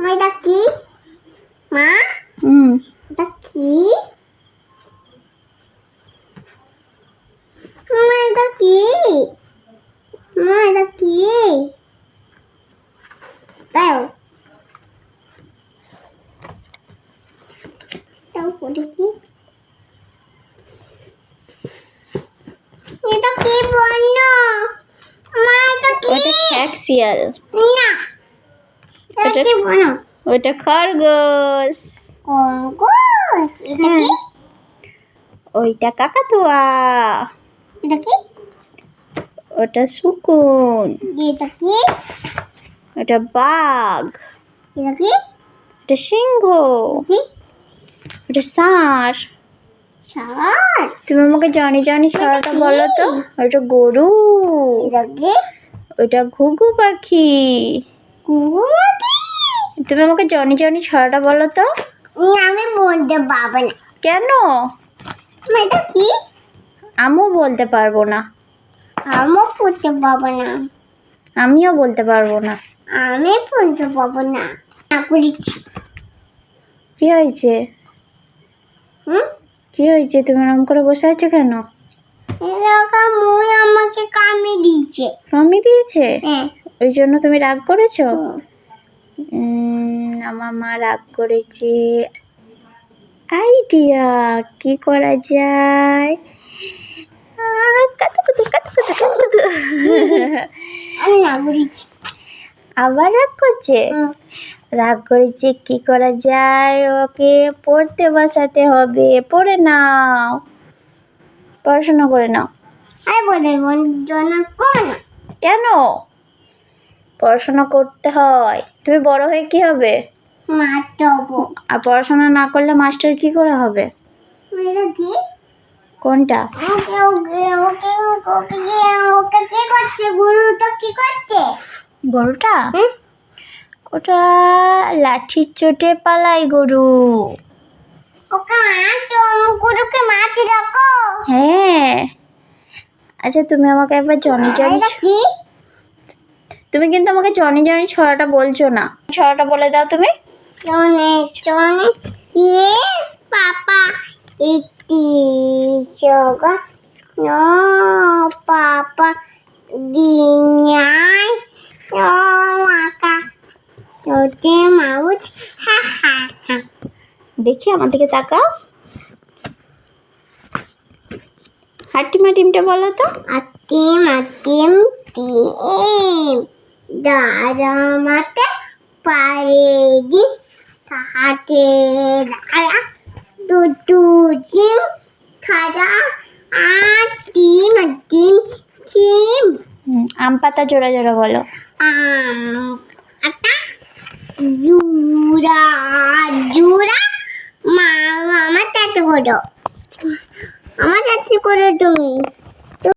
এটা কি মা? এটা কি মা? এটা কি মা? এটা কি দাও দাও পড়ে কি এটা কি বন্য মা? এটা কি? ওটা খ্যাকশিয়াল না এটা কি বন্য? ওটা খরগোশ। খরগোশ। এটা কি? ওইটা কাকাতুয়া। এটা কি? ওটা শকুন। এটা কি? ওটা বাঘ। এটা কি? ওটা সিংহ। কি? ওটা ষাঁড়। ষাঁড়। তুমি আমাকে জানি জানি ছড়াটা বলো তো। ওটা গরু। এটা কি? ওটা ঘুঘু পাখি। ঘুঘু পাখি। তুমি আমাকে জনি জনি ছড়াটা বলো তো। আমি বলতে পারবো না। কেন? এটা কি? আমিও বলতে পারবো না। আমিও পড়তে পারবো না। আমিও বলতে পারবো না। আমি পড়তে পারবো না। কি হয়েছে? কি হয়েছে? তুমি এরকম করে বসে আছো কেন? মই আমাকে কামড়ে দিয়েছে। কামড়ে দিয়েছে? হ্যাঁ। ওই জন্য তুমি রাগ করেছো? আমার মা রাগ করেছে। আইডিয়া, কি করা যায়? আবার রাগ করছে? রাগ করেছে, কি করা যায়? ওকে পড়তে বসাতে হবে। পড়ে নাও, পড়াশোনা করে নাও। কেন? পড়াশোনা করতে হয়। তুমি বড় হয়ে কি হবে? আর পড়াশোনা না করলে মাস্টার কি করে হবে? কোনটা? গরুটা? ওটা লাঠির চোটে পালাই গরু। হ্যাঁ। আচ্ছা, তুমি আমাকে একবার জনি জনি, তুমি কিন্তু আমাকে জনি জনি ছড়াটা বলছো না। ছড়াটা বলে দাও তুমি। Yes, Papa. Iti yoga. No, Papa. Dinyai. No, Maka. Tote maut. Ha ha ha. দেখি আমার দিকে তাকাও। হাটিমা টিমটা বলো তো। Atim, atim, tim. Daramate paredi. Tahate dara. Tutucim. Tada. Atim, atim, tim. আম পাতা জোড়া জোড়া বলো। Ata. Jura, jura. Mama, আমার সাথে করো। আমার সাথে করো তুমি।